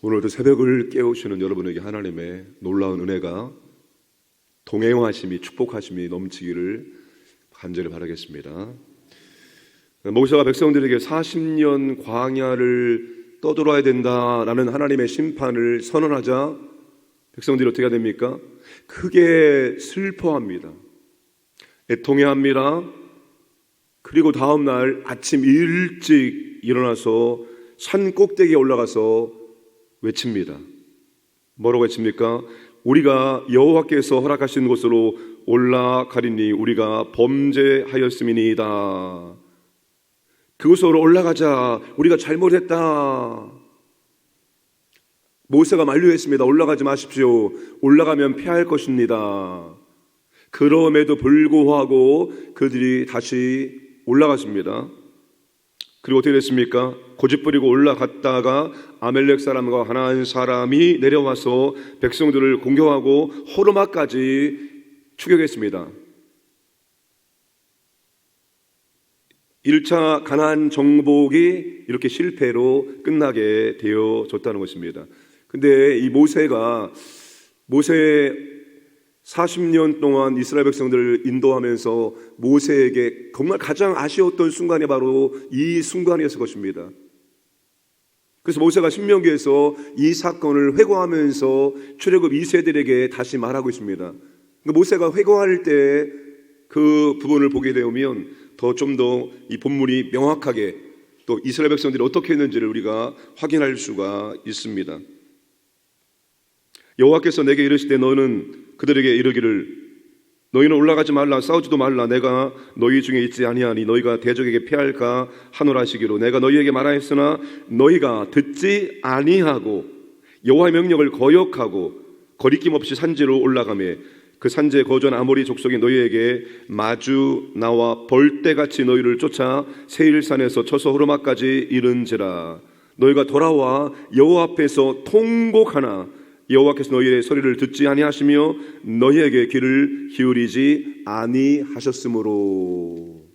오늘도 새벽을 깨우시는 여러분에게 하나님의 놀라운 은혜가 동행하심이 축복하심이 넘치기를 간절히 바라겠습니다. 모세가 백성들에게 40년 광야를 떠돌아야 된다라는 하나님의 심판을 선언하자 백성들이 어떻게 됩니까? 크게 슬퍼합니다. 애통해합니다. 그리고 다음 날 아침 일찍 일어나서 산 꼭대기에 올라가서 외칩니다. 뭐라고 외칩니까? 우리가 여호와께서 허락하신 곳으로 올라가리니 우리가 범죄하였음이니이다. 그곳으로 올라가자. 우리가 잘못했다. 모세가 만류했습니다. 올라가지 마십시오. 올라가면 패할 것입니다. 그럼에도 불구하고 그들이 다시 올라갔습니다. 그리고 어떻게 됐습니까? 고집부리고 올라갔다가 아멜렉 사람과 하나안 사람이 내려와서 백성들을 공격하고 호르마까지 추격했습니다. 1차 가나안 정복이 이렇게 실패로 끝나게 되어졌다는 것입니다. 근데 이 모세 40년 동안 이스라엘 백성들을 인도하면서 모세에게 정말 가장 아쉬웠던 순간이 바로 이 순간이었을 것입니다. 그래서 모세가 신명기에서 이 사건을 회고하면서 출애굽 2세들에게 다시 말하고 있습니다. 모세가 회고할 때 그 부분을 보게 되면 좀 더 이 본문이 명확하게 또 이스라엘 백성들이 어떻게 했는지를 우리가 확인할 수가 있습니다. 여호와께서 내게 이르시되 너는 그들에게 이르기를 너희는 올라가지 말라 싸우지도 말라 내가 너희 중에 있지 아니하니 너희가 대적에게 패할까 하노라 하시기로 내가 너희에게 말하였으나 너희가 듣지 아니하고 여호와의 명령을 거역하고 거리낌 없이 산지로 올라가매 그 산지에 거주한 아모리 족속이 너희에게 마주 나와 벌떼같이 너희를 쫓아 세일산에서 쳐서 호르마까지 이른지라 너희가 돌아와 여호와 앞에서 통곡하나 여호와께서 너희의 소리를 듣지 아니하시며 너희에게 귀를 기울이지 아니하셨으므로.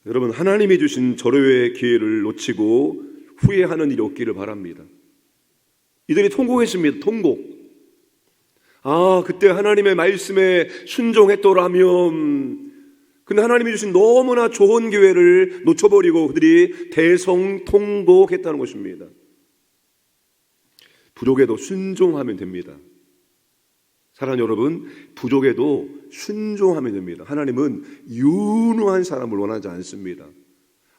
여러분, 하나님이 주신 절호의 기회를 놓치고 후회하는 일이 없기를 바랍니다. 이들이 통곡했습니다. 통곡. 그때 하나님의 말씀에 순종했더라면. 근데 하나님이 주신 너무나 좋은 기회를 놓쳐버리고 그들이 대성통곡했다는 것입니다. 부족에도 순종하면 됩니다. 사랑하는 여러분, 부족에도 순종하면 됩니다. 하나님은 유능한 사람을 원하지 않습니다.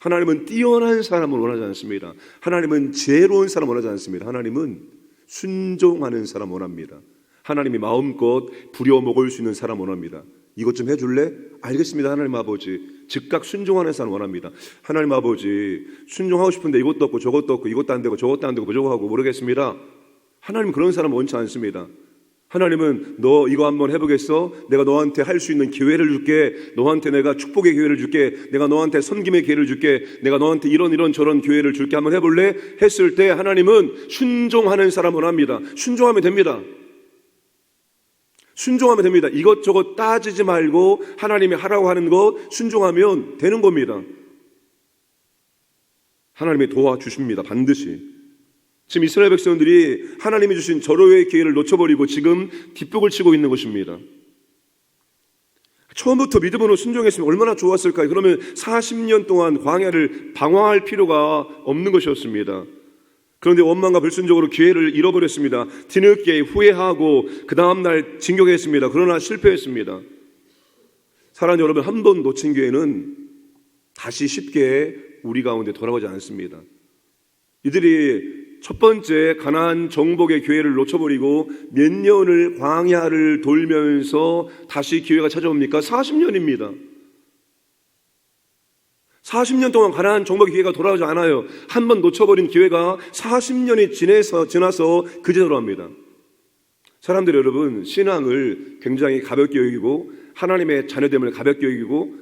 하나님은 뛰어난 사람을 원하지 않습니다. 하나님은 지혜로운 사람을 원하지 않습니다. 하나님은 순종하는 사람 원합니다. 하나님이 마음껏 부려먹을 수 있는 사람 원합니다. 이것 좀 해줄래? 알겠습니다. 하나님 아버지. 즉각 순종하는 사람 원합니다. 하나님 아버지, 순종하고 싶은데 이것도 없고 저것도 없고 이것도 안 되고 저것도 안 되고 부족하고 모르겠습니다. 하나님 그런 사람 원치 않습니다. 하나님은 너 이거 한번 해보겠어? 내가 너한테 할 수 있는 기회를 줄게. 너한테 내가 축복의 기회를 줄게. 내가 너한테 섬김의 기회를 줄게. 내가 너한테 이런 저런 기회를 줄게. 한번 해볼래? 했을 때 하나님은 순종하는 사람 원합니다. 순종하면 됩니다. 순종하면 됩니다. 이것저것 따지지 말고 하나님이 하라고 하는 것 순종하면 되는 겁니다. 하나님이 도와주십니다. 반드시. 지금 이스라엘 백성들이 하나님이 주신 절호의 기회를 놓쳐버리고 지금 뒷북을 치고 있는 것입니다. 처음부터 믿음으로 순종했으면 얼마나 좋았을까요? 그러면 40년 동안 광야를 방황할 필요가 없는 것이었습니다. 그런데 원망과 불순종으로 기회를 잃어버렸습니다. 뒤늦게 후회하고 그 다음날 진격했습니다. 그러나 실패했습니다. 사랑하는 여러분, 한 번 놓친 기회는 다시 쉽게 우리 가운데 돌아오지 않습니다. 이들이 첫 번째 가나안 정복의 기회를 놓쳐버리고 몇 년을 광야를 돌면서 다시 기회가 찾아옵니까? 40년입니다. 40년 동안 가나안 정복의 기회가 돌아오지 않아요. 한 번 놓쳐버린 기회가 40년이 지나서 그제 돌아옵니다. 사람들이 여러분, 신앙을 굉장히 가볍게 여기고 하나님의 자녀됨을 가볍게 여기고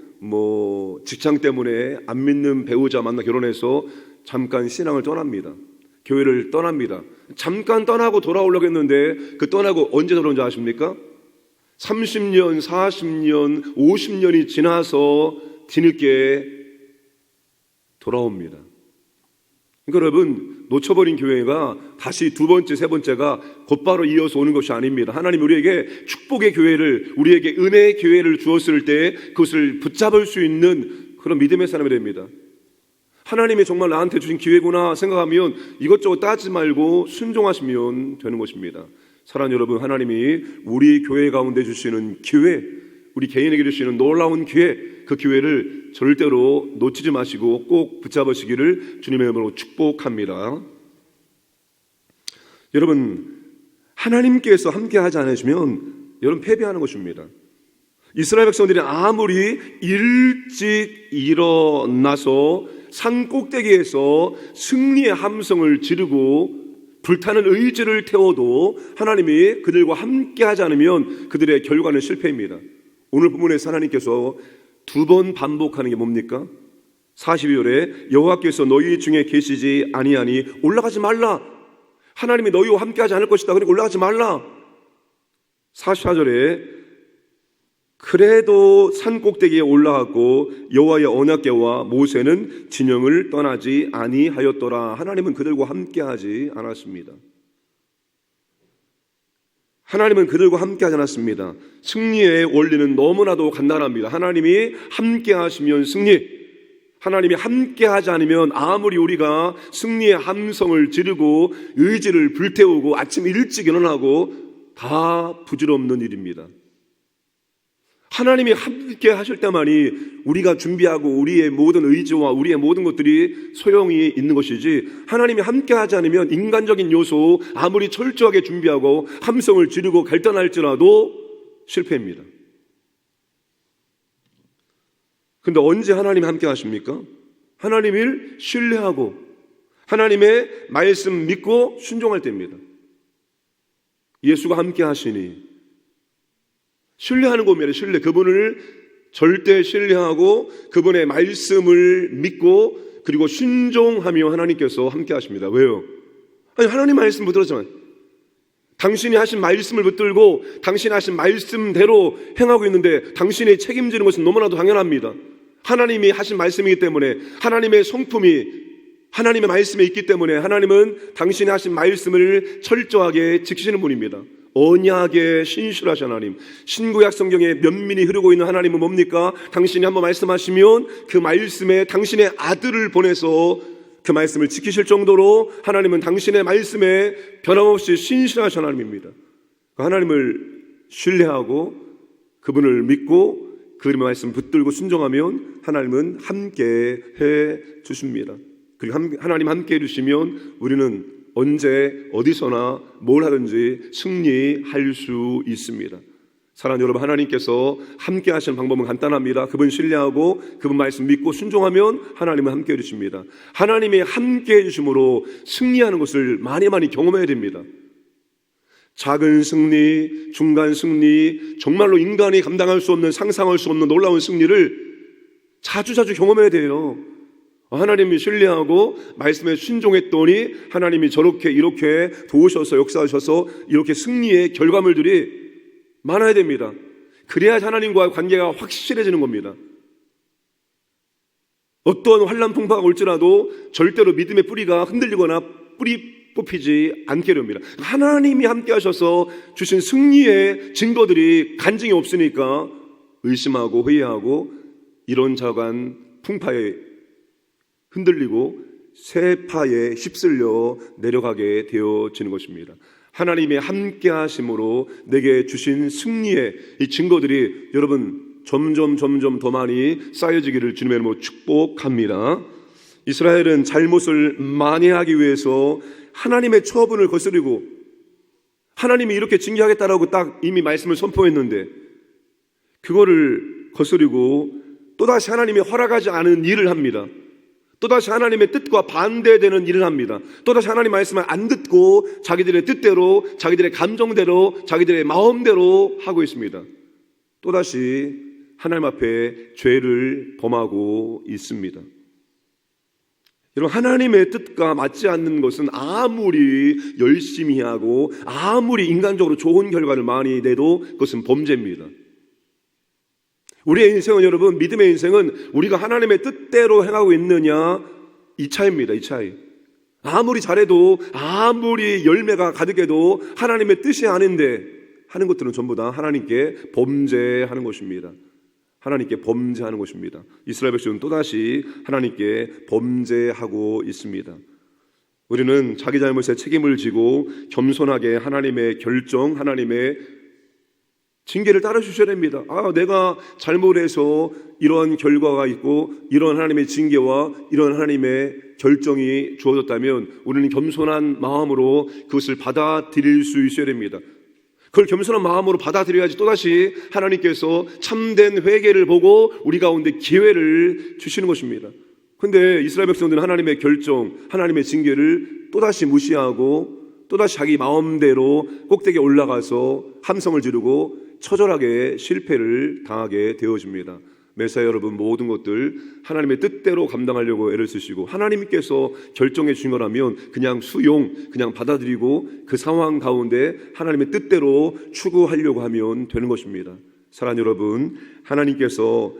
직장 때문에 안 믿는 배우자 만나 결혼해서 잠깐 신앙을 떠납니다. 교회를 떠납니다. 잠깐 떠나고 돌아오려고 했는데 그 떠나고 언제 돌아온지 아십니까? 30년, 40년, 50년이 지나서 뒤늦게 돌아옵니다. 그러니까 여러분, 놓쳐버린 교회가 다시 두 번째, 세 번째가 곧바로 이어서 오는 것이 아닙니다. 하나님 우리에게 축복의 교회를, 우리에게 은혜의 교회를 주었을 때 그것을 붙잡을 수 있는 그런 믿음의 사람이 됩니다. 하나님이 정말 나한테 주신 기회구나 생각하면 이것저것 따지지 말고 순종하시면 되는 것입니다. 사랑하는 여러분, 하나님이 우리 교회 가운데 주시는 기회, 우리 개인에게 주시는 놀라운 기회, 그 기회를 절대로 놓치지 마시고 꼭 붙잡으시기를 주님의 이름으로 축복합니다. 여러분, 하나님께서 함께하지 않으시면 여러분 패배하는 것입니다. 이스라엘 백성들이 아무리 일찍 일어나서 산 꼭대기에서 승리의 함성을 지르고 불타는 의지를 태워도 하나님이 그들과 함께하지 않으면 그들의 결과는 실패입니다. 오늘 본문에서 하나님께서 두 번 반복하는 게 뭡니까? 42절에 여호와께서 너희 중에 계시지 아니하니 올라가지 말라. 하나님이 너희와 함께하지 않을 것이다. 그러니까 올라가지 말라. 44절에 그래도 산 꼭대기에 올라가고 여호와의 언약궤와 모세는 진영을 떠나지 아니하였더라. 하나님은 그들과 함께하지 않았습니다. 하나님은 그들과 함께하지 않았습니다. 승리의 원리는 너무나도 간단합니다. 하나님이 함께하시면 승리, 하나님이 함께하지 않으면 아무리 우리가 승리의 함성을 지르고 의지를 불태우고 아침 일찍 일어나고 다 부질없는 일입니다. 하나님이 함께 하실 때만이 우리가 준비하고 우리의 모든 의지와 우리의 모든 것들이 소용이 있는 것이지, 하나님이 함께 하지 않으면 인간적인 요소 아무리 철저하게 준비하고 함성을 지르고 갈등할지라도 실패입니다. 근데 언제 하나님이 함께 하십니까? 하나님을 신뢰하고 하나님의 말씀 믿고 순종할 때입니다. 예수가 함께 하시니 신뢰하는 겁니다. 신뢰. 그분을 절대 신뢰하고 그분의 말씀을 믿고 그리고 순종하며 하나님께서 함께 하십니다. 왜요? 아니, 하나님 말씀 붙들었지만 당신이 하신 말씀을 붙들고 당신이 하신 말씀대로 행하고 있는데 당신이 책임지는 것은 너무나도 당연합니다. 하나님이 하신 말씀이기 때문에, 하나님의 성품이 하나님의 말씀에 있기 때문에 하나님은 당신이 하신 말씀을 철저하게 지키시는 분입니다. 언약에 신실하신 하나님, 신구약 성경에 면밀히 흐르고 있는 하나님은 뭡니까? 당신이 한번 말씀하시면 그 말씀에 당신의 아들을 보내서 그 말씀을 지키실 정도로 하나님은 당신의 말씀에 변함없이 신실하신 하나님입니다. 하나님을 신뢰하고 그분을 믿고 그분의 말씀 붙들고 순종하면 하나님은 함께 해 주십니다. 그리고 하나님 함께 해 주시면 우리는 언제 어디서나 뭘 하든지 승리할 수 있습니다. 사랑하는 여러분, 하나님께서 함께 하시는 방법은 간단합니다. 그분 신뢰하고 그분 말씀 믿고 순종하면 하나님은 함께 해주십니다. 하나님이 함께 해주심으로 승리하는 것을 많이 경험해야 됩니다. 작은 승리, 중간 승리, 정말로 인간이 감당할 수 없는, 상상할 수 없는 놀라운 승리를 자주 경험해야 돼요. 하나님이 신뢰하고 말씀에 순종했더니 하나님이 저렇게 이렇게 도우셔서 역사하셔서 이렇게 승리의 결과물들이 많아야 됩니다. 그래야 하나님과의 관계가 확실해지는 겁니다. 어떤 환난 풍파가 올지라도 절대로 믿음의 뿌리가 흔들리거나 뿌리 뽑히지 않게 됩니다. 하나님이 함께 하셔서 주신 승리의 증거들이 간증이 없으니까 의심하고 회의하고 이런저런 풍파에 흔들리고 세파에 휩쓸려 내려가게 되어지는 것입니다. 하나님의 함께 하심으로 내게 주신 승리의 이 증거들이 여러분 점점 더 많이 쌓여지기를 주님의 이름으로 축복합니다. 이스라엘은 잘못을 만회하기 위해서 하나님의 처분을 거스르고 하나님이 이렇게 징계하겠다라고 딱 이미 말씀을 선포했는데 그거를 거스르고 또다시 하나님이 허락하지 않은 일을 합니다. 또다시 하나님의 뜻과 반대되는 일을 합니다. 또다시 하나님 말씀을 안 듣고 자기들의 뜻대로, 자기들의 감정대로, 자기들의 마음대로 하고 있습니다. 또다시 하나님 앞에 죄를 범하고 있습니다. 여러분, 하나님의 뜻과 맞지 않는 것은 아무리 열심히 하고 아무리 인간적으로 좋은 결과를 많이 내도 그것은 범죄입니다. 우리의 인생은 여러분, 믿음의 인생은 우리가 하나님의 뜻대로 행하고 있느냐 이 차이입니다. 이 차이. 아무리 잘해도, 아무리 열매가 가득해도 하나님의 뜻이 아닌데 하는 것들은 전부 다 하나님께 범죄하는 것입니다. 하나님께 범죄하는 것입니다. 이스라엘 백성은 또다시 하나님께 범죄하고 있습니다. 우리는 자기 잘못에 책임을 지고 겸손하게 하나님의 결정, 하나님의 징계를 따라주셔야 됩니다. 내가 잘못해서 이러한 결과가 있고 이런 하나님의 징계와 이런 하나님의 결정이 주어졌다면 우리는 겸손한 마음으로 그것을 받아들일 수 있어야 됩니다. 그걸 겸손한 마음으로 받아들여야지 또다시 하나님께서 참된 회개를 보고 우리 가운데 기회를 주시는 것입니다. 그런데 이스라엘 백성들은 하나님의 결정, 하나님의 징계를 또다시 무시하고 또다시 자기 마음대로 꼭대기에 올라가서 함성을 지르고 처절하게 실패를 당하게 되어집니다. 메시아 여러분, 모든 것들 하나님의 뜻대로 감당하려고 애를 쓰시고 하나님께서 결정해 주신 거라면 그냥 수용, 그냥 받아들이고 그 상황 가운데 하나님의 뜻대로 추구하려고 하면 되는 것입니다. 사랑하는 여러분, 하나님께서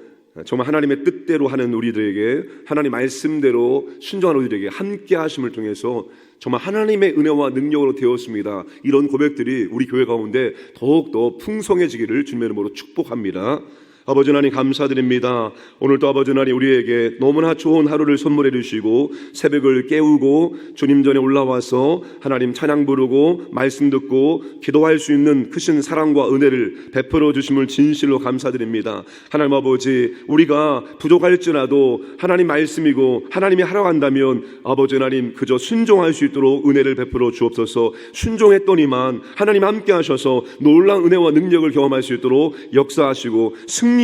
정말 하나님의 뜻대로 하는 우리들에게, 하나님 말씀대로 순종하는 우리들에게 함께 하심을 통해서 정말 하나님의 은혜와 능력으로 되었습니다. 이런 고백들이 우리 교회 가운데 더욱더 풍성해지기를 주님의 이름으로 축복합니다. 아버지 하나님 감사드립니다. 오늘도 아버지 하나님 우리에게 너무나 좋은 하루를 선물해 주시고 새벽을 깨우고 주님 전에 올라와서 하나님 찬양 부르고 말씀 듣고 기도할 수 있는 크신 사랑과 은혜를 베풀어 주심을 진실로 감사드립니다. 하나님 아버지, 우리가 부족할지라도 하나님 말씀이고 하나님이 하라고 한다면 아버지 하나님 그저 순종할 수 있도록 은혜를 베풀어 주옵소서. 순종했더니만 하나님 함께 하셔서 놀라운 은혜와 능력을 경험할 수 있도록 역사하시고 승리의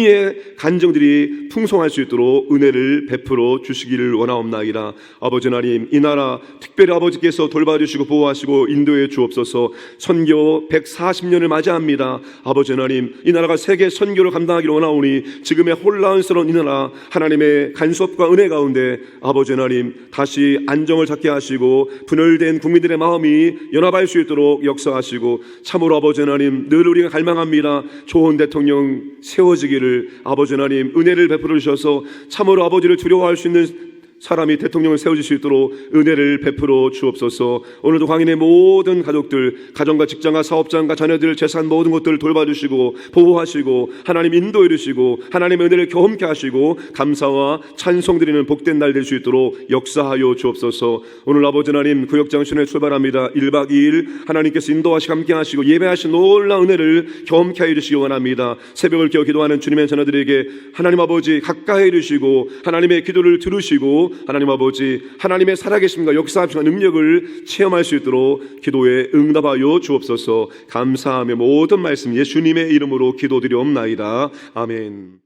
간정들이 풍성할 수 있도록 은혜를 베풀어 주시기를 원하옵나이다. 아버지 하나님, 이 나라 특별히 아버지께서 돌봐주시고 보호하시고 인도해 주옵소서. 선교 140년을 맞이합니다. 아버지 하나님, 이 나라가 세계 선교를 감당하기를 원하오니 지금의 혼란스러운 이 나라 하나님의 간섭과 은혜 가운데 아버지 하나님 다시 안정을 찾게 하시고 분열된 국민들의 마음이 연합할 수 있도록 역사하시고 참으로 아버지 하나님 늘 우리가 갈망합니다. 좋은 대통령 세워지기를 아버지 하나님 은혜를 베풀어 주셔서 참으로 아버지를 두려워할 수 있는 사람이 대통령을 세워질 수 있도록 은혜를 베풀어 주옵소서. 오늘도 광인의 모든 가족들, 가정과 직장과 사업장과 자녀들, 재산 모든 것들을 돌봐주시고 보호하시고 하나님 인도해 주시고 하나님의 은혜를 경험케 하시고 감사와 찬송 드리는 복된 날 될 수 있도록 역사하여 주옵소서. 오늘 아버지 하나님 구역장신에 출발합니다. 1박 2일 하나님께서 인도하시고 함께 하시고 예배하신 놀라운 은혜를 경험케 해 주시기 원합니다. 새벽을 깨어 기도하는 주님의 자녀들에게 하나님 아버지 가까이 해 주시고 하나님의 기도를 들으시고 하나님 아버지 하나님의 살아계심과 역사하심과 능력을 체험할 수 있도록 기도에 응답하여 주옵소서. 감사하며 모든 말씀 예수님의 이름으로 기도드리옵나이다. 아멘.